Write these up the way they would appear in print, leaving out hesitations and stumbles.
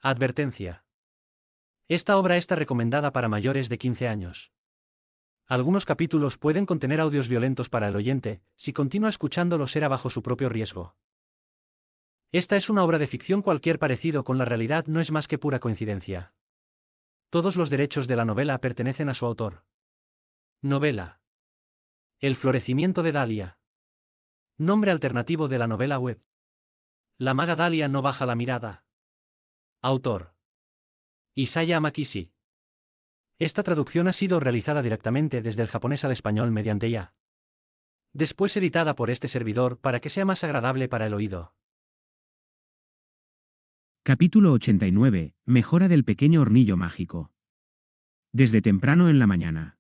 Advertencia. Esta obra está recomendada para mayores de 15 años. Algunos capítulos pueden contener audios violentos para el oyente, si continúa escuchándolo será bajo su propio riesgo. Esta es una obra de ficción, cualquier parecido con la realidad no es más que pura coincidencia. Todos los derechos de la novela pertenecen a su autor. Novela. El florecimiento de Dalia. Nombre alternativo de la novela web. La maga Dalia no baja la mirada. Autor. Isaya Makisi. Esta traducción ha sido realizada directamente desde el japonés al español mediante IA. Después editada por este servidor para que sea más agradable para el oído. Capítulo 89. Mejora del pequeño hornillo mágico. Desde temprano en la mañana.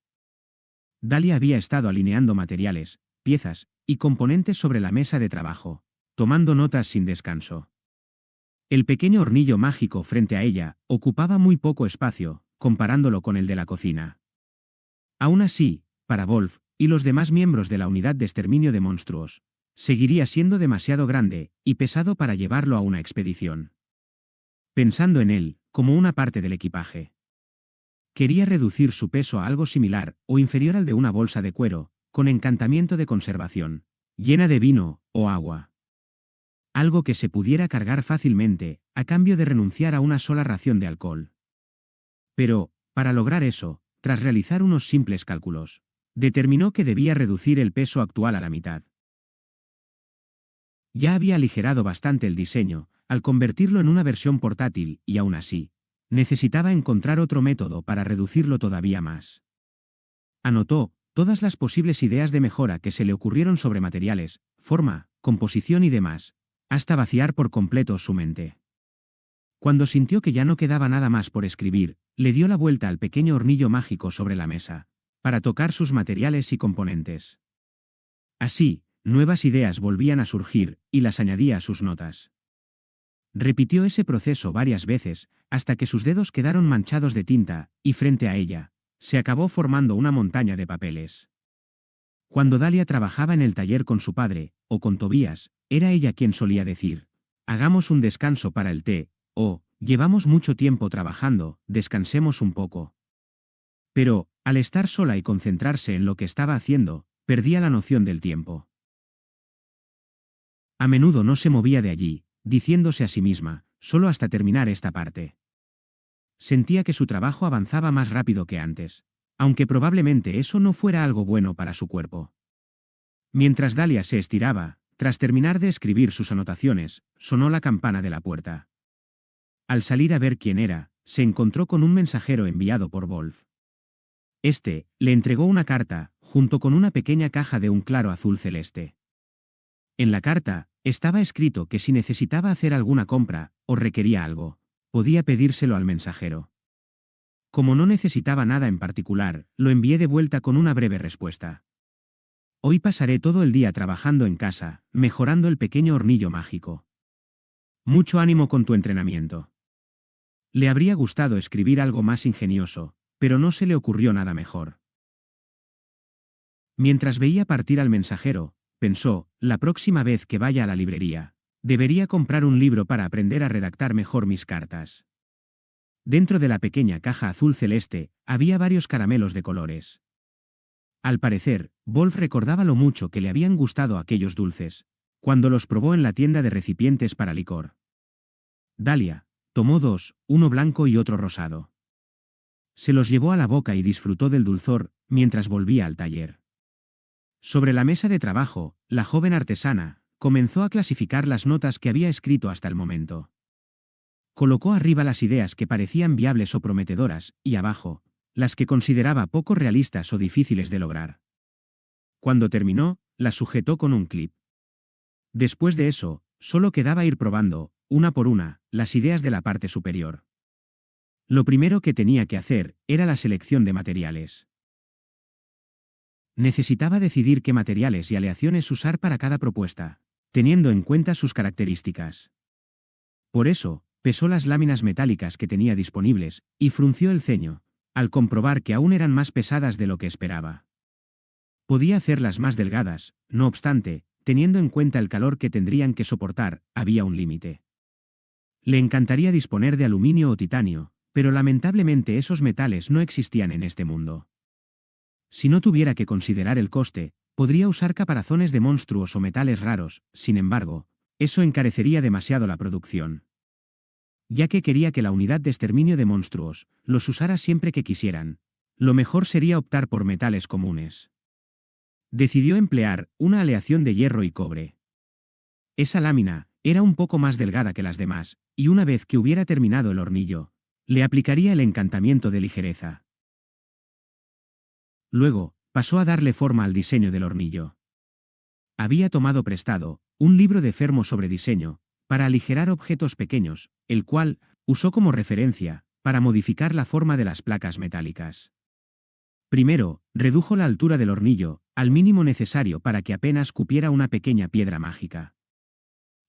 Dalia había estado alineando materiales, piezas y componentes sobre la mesa de trabajo, tomando notas sin descanso. El pequeño hornillo mágico frente a ella ocupaba muy poco espacio, comparándolo con el de la cocina. Aún así, para Wolf y los demás miembros de la unidad de exterminio de monstruos, seguiría siendo demasiado grande y pesado para llevarlo a una expedición. Pensando en él, como una parte del equipaje. Quería reducir su peso a algo similar o inferior al de una bolsa de cuero, con encantamiento de conservación, llena de vino o agua. Algo que se pudiera cargar fácilmente, a cambio de renunciar a una sola ración de alcohol. Pero, para lograr eso, tras realizar unos simples cálculos, determinó que debía reducir el peso actual a la mitad. Ya había aligerado bastante el diseño, al convertirlo en una versión portátil, y aún así, necesitaba encontrar otro método para reducirlo todavía más. Anotó todas las posibles ideas de mejora que se le ocurrieron sobre materiales, forma, composición y demás, hasta vaciar por completo su mente. Cuando sintió que ya no quedaba nada más por escribir, le dio la vuelta al pequeño hornillo mágico sobre la mesa, para tocar sus materiales y componentes. Así, nuevas ideas volvían a surgir, y las añadía a sus notas. Repitió ese proceso varias veces, hasta que sus dedos quedaron manchados de tinta, y frente a ella, se acabó formando una montaña de papeles. Cuando Dalia trabajaba en el taller con su padre, o con Tobías, era ella quien solía decir: hagamos un descanso para el té, o, llevamos mucho tiempo trabajando, descansemos un poco. Pero, al estar sola y concentrarse en lo que estaba haciendo, perdía la noción del tiempo. A menudo no se movía de allí, diciéndose a sí misma, solo hasta terminar esta parte. Sentía que su trabajo avanzaba más rápido que antes, aunque probablemente eso no fuera algo bueno para su cuerpo. Mientras Dalia se estiraba, tras terminar de escribir sus anotaciones, sonó la campana de la puerta. Al salir a ver quién era, se encontró con un mensajero enviado por Wolf. Este le entregó una carta, junto con una pequeña caja de un claro azul celeste. En la carta, estaba escrito que si necesitaba hacer alguna compra, o requería algo, podía pedírselo al mensajero. Como no necesitaba nada en particular, lo envié de vuelta con una breve respuesta. Hoy pasaré todo el día trabajando en casa, mejorando el pequeño hornillo mágico. Mucho ánimo con tu entrenamiento. Le habría gustado escribir algo más ingenioso, pero no se le ocurrió nada mejor. Mientras veía partir al mensajero, pensó: la próxima vez que vaya a la librería, debería comprar un libro para aprender a redactar mejor mis cartas. Dentro de la pequeña caja azul celeste, había varios caramelos de colores. Al parecer, Wolf recordaba lo mucho que le habían gustado aquellos dulces, cuando los probó en la tienda de recipientes para licor. Dalia tomó dos, uno blanco y otro rosado. Se los llevó a la boca y disfrutó del dulzor, mientras volvía al taller. Sobre la mesa de trabajo, la joven artesana comenzó a clasificar las notas que había escrito hasta el momento. Colocó arriba las ideas que parecían viables o prometedoras, y abajo, las que consideraba poco realistas o difíciles de lograr. Cuando terminó, las sujetó con un clip. Después de eso, solo quedaba ir probando, una por una, las ideas de la parte superior. Lo primero que tenía que hacer era la selección de materiales. Necesitaba decidir qué materiales y aleaciones usar para cada propuesta, teniendo en cuenta sus características. Por eso, pesó las láminas metálicas que tenía disponibles, y frunció el ceño, al comprobar que aún eran más pesadas de lo que esperaba. Podía hacerlas más delgadas, no obstante, teniendo en cuenta el calor que tendrían que soportar, había un límite. Le encantaría disponer de aluminio o titanio, pero lamentablemente esos metales no existían en este mundo. Si no tuviera que considerar el coste, podría usar caparazones de monstruos o metales raros, sin embargo, eso encarecería demasiado la producción. Ya que quería que la unidad de exterminio de monstruos los usara siempre que quisieran, lo mejor sería optar por metales comunes. Decidió emplear una aleación de hierro y cobre. Esa lámina era un poco más delgada que las demás, y una vez que hubiera terminado el hornillo, le aplicaría el encantamiento de ligereza. Luego, pasó a darle forma al diseño del hornillo. Había tomado prestado un libro de Fermo sobre diseño, para aligerar objetos pequeños, el cual usó como referencia para modificar la forma de las placas metálicas. Primero, redujo la altura del hornillo al mínimo necesario para que apenas cupiera una pequeña piedra mágica.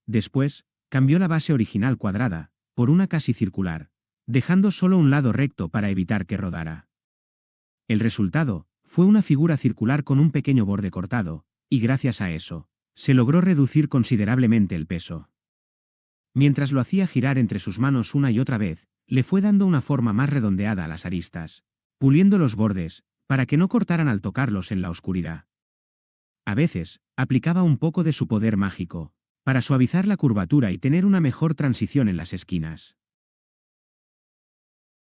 Después, cambió la base original cuadrada por una casi circular, dejando solo un lado recto para evitar que rodara. El resultado fue una figura circular con un pequeño borde cortado, y gracias a eso, se logró reducir considerablemente el peso. Mientras lo hacía girar entre sus manos una y otra vez, le fue dando una forma más redondeada a las aristas, puliendo los bordes, para que no cortaran al tocarlos en la oscuridad. A veces, aplicaba un poco de su poder mágico, para suavizar la curvatura y tener una mejor transición en las esquinas.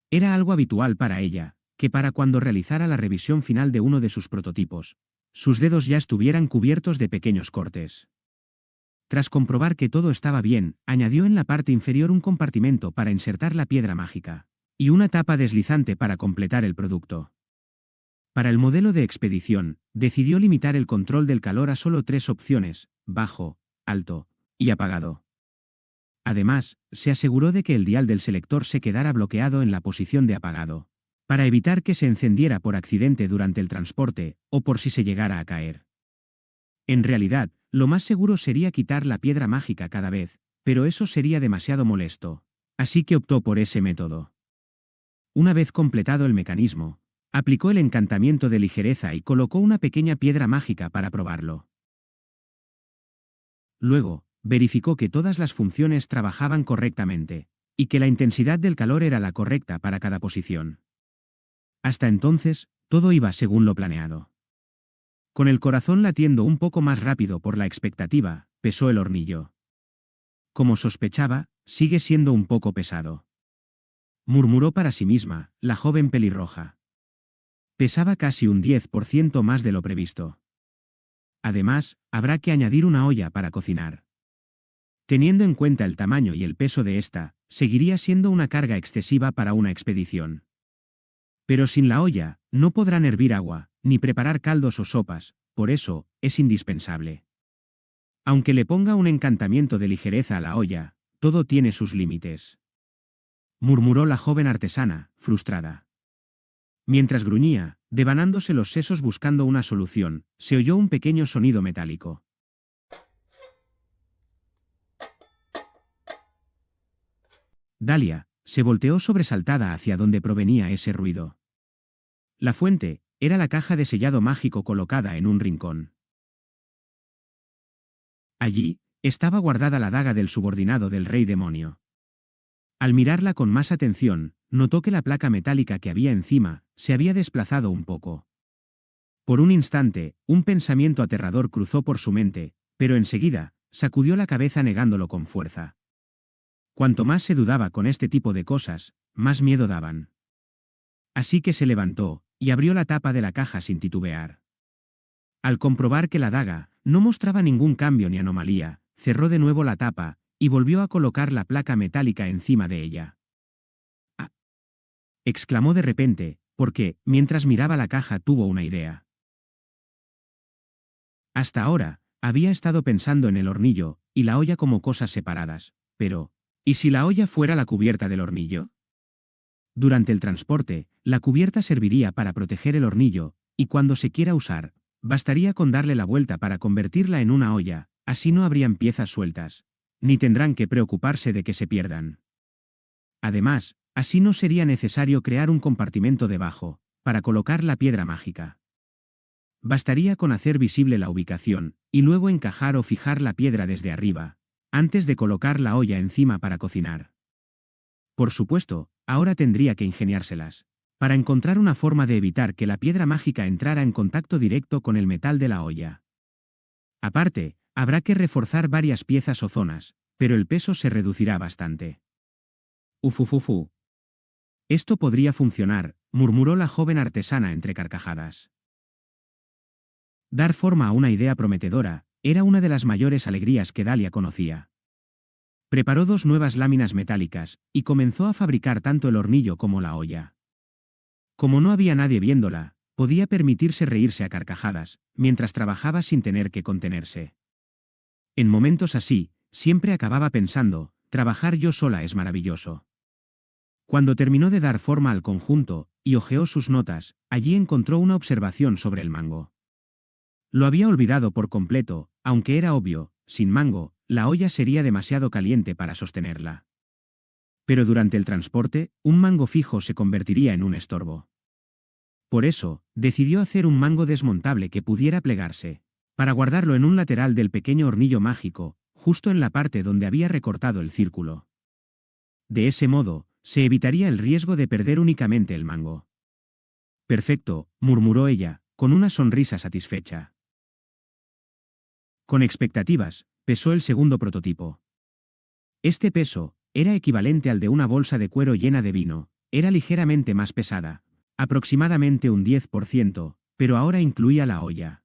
Era algo habitual para ella, que para cuando realizara la revisión final de uno de sus prototipos, sus dedos ya estuvieran cubiertos de pequeños cortes. Tras comprobar que todo estaba bien, añadió en la parte inferior un compartimento para insertar la piedra mágica, y una tapa deslizante para completar el producto. Para el modelo de expedición, decidió limitar el control del calor a solo 3 opciones: bajo, alto y apagado. Además, se aseguró de que el dial del selector se quedara bloqueado en la posición de apagado, para evitar que se encendiera por accidente durante el transporte, o por si se llegara a caer. En realidad, lo más seguro sería quitar la piedra mágica cada vez, pero eso sería demasiado molesto, así que optó por ese método. Una vez completado el mecanismo, aplicó el encantamiento de ligereza y colocó una pequeña piedra mágica para probarlo. Luego, verificó que todas las funciones trabajaban correctamente, y que la intensidad del calor era la correcta para cada posición. Hasta entonces, todo iba según lo planeado. Con el corazón latiendo un poco más rápido por la expectativa, pesó el hornillo. Como sospechaba, sigue siendo un poco pesado. Murmuró para sí misma, la joven pelirroja. Pesaba casi un 10% más de lo previsto. Además, habrá que añadir una olla para cocinar. Teniendo en cuenta el tamaño y el peso de esta, seguiría siendo una carga excesiva para una expedición. Pero sin la olla, no podrán hervir agua, ni preparar caldos o sopas, por eso, es indispensable. Aunque le ponga un encantamiento de ligereza a la olla, todo tiene sus límites. Murmuró la joven artesana, frustrada. Mientras gruñía, devanándose los sesos buscando una solución, se oyó un pequeño sonido metálico. Dalia se volteó sobresaltada hacia donde provenía ese ruido. La fuente era la caja de sellado mágico colocada en un rincón. Allí estaba guardada la daga del subordinado del rey demonio. Al mirarla con más atención, notó que la placa metálica que había encima se había desplazado un poco. Por un instante, un pensamiento aterrador cruzó por su mente, pero enseguida sacudió la cabeza negándolo con fuerza. Cuanto más se dudaba con este tipo de cosas, más miedo daban. Así que se levantó y abrió la tapa de la caja sin titubear. Al comprobar que la daga no mostraba ningún cambio ni anomalía, cerró de nuevo la tapa y volvió a colocar la placa metálica encima de ella. ¡Ah!, exclamó de repente, porque, mientras miraba la caja, tuvo una idea. Hasta ahora, había estado pensando en el hornillo y la olla como cosas separadas, pero, ¿y si la olla fuera la cubierta del hornillo? Durante el transporte, la cubierta serviría para proteger el hornillo, y cuando se quiera usar, bastaría con darle la vuelta para convertirla en una olla, así no habrían piezas sueltas, ni tendrán que preocuparse de que se pierdan. Además, así no sería necesario crear un compartimento debajo, para colocar la piedra mágica. Bastaría con hacer visible la ubicación, y luego encajar o fijar la piedra desde arriba, antes de colocar la olla encima para cocinar. Por supuesto, ahora tendría que ingeniárselas para encontrar una forma de evitar que la piedra mágica entrara en contacto directo con el metal de la olla. Aparte, habrá que reforzar varias piezas o zonas, pero el peso se reducirá bastante. Ufufufu. Esto podría funcionar, murmuró la joven artesana entre carcajadas. Dar forma a una idea prometedora era una de las mayores alegrías que Dalia conocía. Preparó 2 nuevas láminas metálicas y comenzó a fabricar tanto el hornillo como la olla. Como no había nadie viéndola, podía permitirse reírse a carcajadas, mientras trabajaba sin tener que contenerse. En momentos así, siempre acababa pensando, trabajar yo sola es maravilloso. Cuando terminó de dar forma al conjunto, y hojeó sus notas, allí encontró una observación sobre el mango. Lo había olvidado por completo, aunque era obvio, sin mango, la olla sería demasiado caliente para sostenerla. Pero durante el transporte, un mango fijo se convertiría en un estorbo. Por eso, decidió hacer un mango desmontable que pudiera plegarse, para guardarlo en un lateral del pequeño hornillo mágico, justo en la parte donde había recortado el círculo. De ese modo, se evitaría el riesgo de perder únicamente el mango. Perfecto, murmuró ella, con una sonrisa satisfecha. Con expectativas, pesó el segundo prototipo. Este peso era equivalente al de una bolsa de cuero llena de vino, era ligeramente más pesada, aproximadamente un 10%, pero ahora incluía la olla.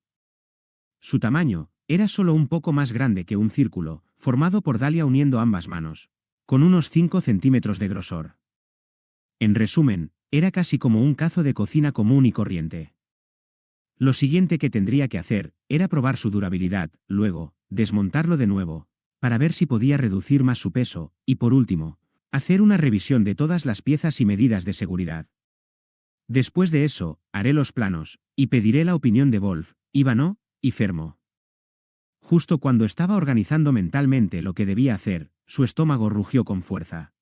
Su tamaño era solo un poco más grande que un círculo, formado por Dalia uniendo ambas manos, con unos 5 centímetros de grosor. En resumen, era casi como un cazo de cocina común y corriente. Lo siguiente que tendría que hacer era probar su durabilidad, luego, desmontarlo de nuevo, para ver si podía reducir más su peso, y por último, hacer una revisión de todas las piezas y medidas de seguridad. Después de eso, haré los planos, y pediré la opinión de Wolf, Ivano y Fermo. Justo cuando estaba organizando mentalmente lo que debía hacer, su estómago rugió con fuerza.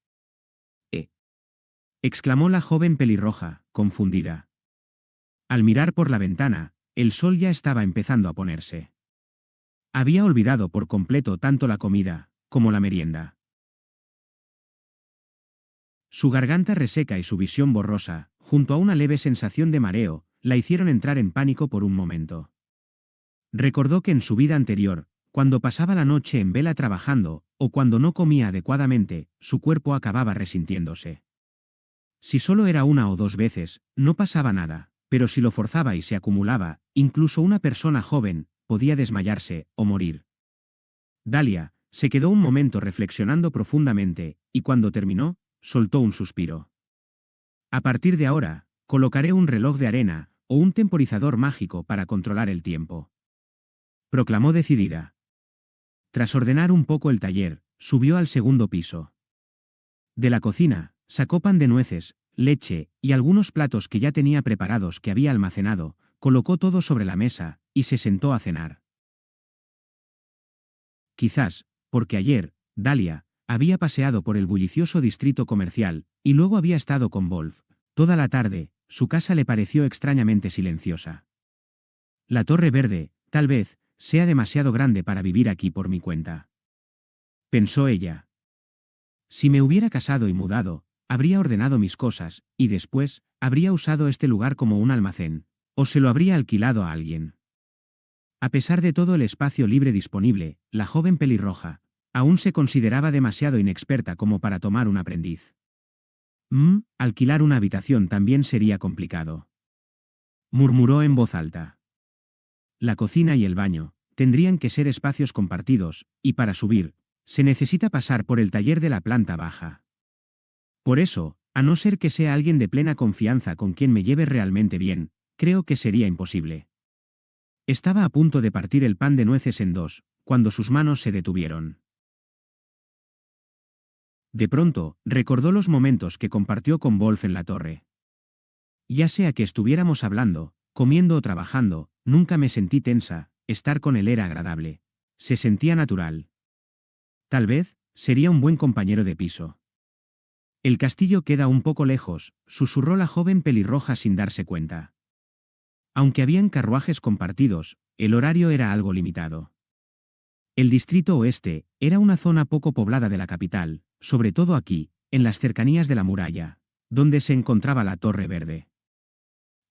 Exclamó la joven pelirroja, confundida. Al mirar por la ventana, el sol ya estaba empezando a ponerse. Había olvidado por completo tanto la comida, como la merienda. Su garganta reseca y su visión borrosa, junto a una leve sensación de mareo, la hicieron entrar en pánico por un momento. Recordó que en su vida anterior, cuando pasaba la noche en vela trabajando, o cuando no comía adecuadamente, su cuerpo acababa resintiéndose. Si solo era 1 o 2 veces, no pasaba nada, pero si lo forzaba y se acumulaba, incluso una persona joven podía desmayarse o morir. Dalia se quedó un momento reflexionando profundamente, y cuando terminó, soltó un suspiro. A partir de ahora, colocaré un reloj de arena o un temporizador mágico para controlar el tiempo. Proclamó decidida. Tras ordenar un poco el taller, subió al segundo piso. De la cocina, sacó pan de nueces, leche y algunos platos que ya tenía preparados que había almacenado, colocó todo sobre la mesa y se sentó a cenar. Quizás, porque ayer, Dalia, había paseado por el bullicioso distrito comercial, y luego había estado con Wolf, toda la tarde, su casa le pareció extrañamente silenciosa. La Torre Verde, tal vez, sea demasiado grande para vivir aquí por mi cuenta. Pensó ella. Si me hubiera casado y mudado, habría ordenado mis cosas, y después, habría usado este lugar como un almacén, o se lo habría alquilado a alguien. A pesar de todo el espacio libre disponible, la joven pelirroja aún se consideraba demasiado inexperta como para tomar un aprendiz. Alquilar una habitación también sería complicado. Murmuró en voz alta. La cocina y el baño tendrían que ser espacios compartidos, y para subir, se necesita pasar por el taller de la planta baja. Por eso, a no ser que sea alguien de plena confianza con quien me lleve realmente bien, creo que sería imposible. Estaba a punto de partir el pan de nueces en 2, cuando sus manos se detuvieron. De pronto, recordó los momentos que compartió con Wolf en la torre. Ya sea que estuviéramos hablando, comiendo o trabajando, nunca me sentí tensa, estar con él era agradable. Se sentía natural. Tal vez, sería un buen compañero de piso. El castillo queda un poco lejos, susurró la joven pelirroja sin darse cuenta. Aunque habían carruajes compartidos, el horario era algo limitado. El distrito oeste era una zona poco poblada de la capital, sobre todo aquí, en las cercanías de la muralla, donde se encontraba la Torre Verde.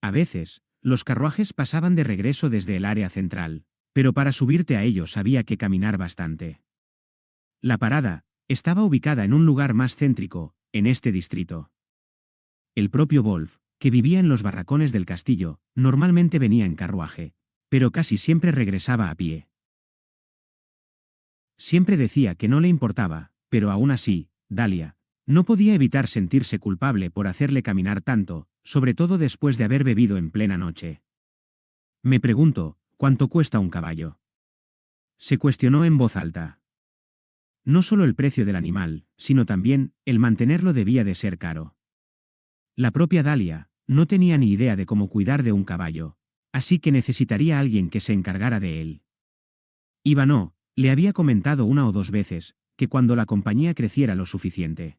A veces, los carruajes pasaban de regreso desde el área central, pero para subirte a ellos había que caminar bastante. La parada estaba ubicada en un lugar más céntrico, en este distrito. El propio Wolf, que vivía en los barracones del castillo, normalmente venía en carruaje, pero casi siempre regresaba a pie. Siempre decía que no le importaba, pero aún así, Dahlia no podía evitar sentirse culpable por hacerle caminar tanto, sobre todo después de haber bebido en plena noche. Me pregunto, ¿cuánto cuesta un caballo? Se cuestionó en voz alta. No solo el precio del animal, sino también, el mantenerlo debía de ser caro. La propia Dahlia no tenía ni idea de cómo cuidar de un caballo, así que necesitaría a alguien que se encargara de él. Ivano le había comentado una o dos veces que cuando la compañía creciera lo suficiente,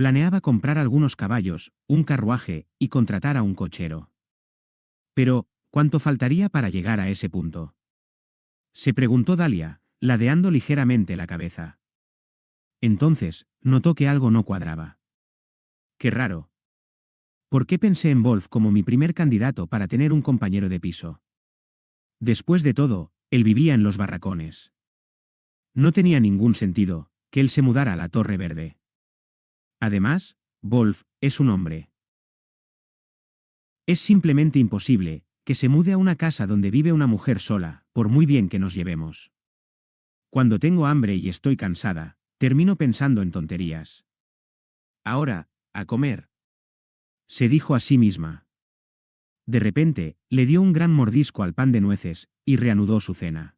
planeaba comprar algunos caballos, un carruaje y contratar a un cochero. Pero, ¿cuánto faltaría para llegar a ese punto? Se preguntó Dahlia, ladeando ligeramente la cabeza. Entonces, notó que algo no cuadraba. Qué raro. ¿Por qué pensé en Wolf como mi primer candidato para tener un compañero de piso? Después de todo, él vivía en los barracones. No tenía ningún sentido que él se mudara a la Torre Verde. Además, Wolf es un hombre. Es simplemente imposible que se mude a una casa donde vive una mujer sola, por muy bien que nos llevemos. Cuando tengo hambre y estoy cansada, termino pensando en tonterías. Ahora, a comer, se dijo a sí misma. De repente, le dio un gran mordisco al pan de nueces, y reanudó su cena.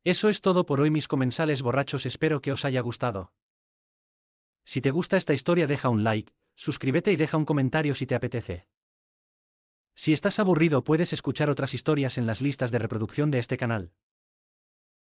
Eso es todo por hoy, mis comensales borrachos, espero que os haya gustado. Si te gusta esta historia, deja un like, suscríbete y deja un comentario si te apetece. Si estás aburrido, puedes escuchar otras historias en las listas de reproducción de este canal.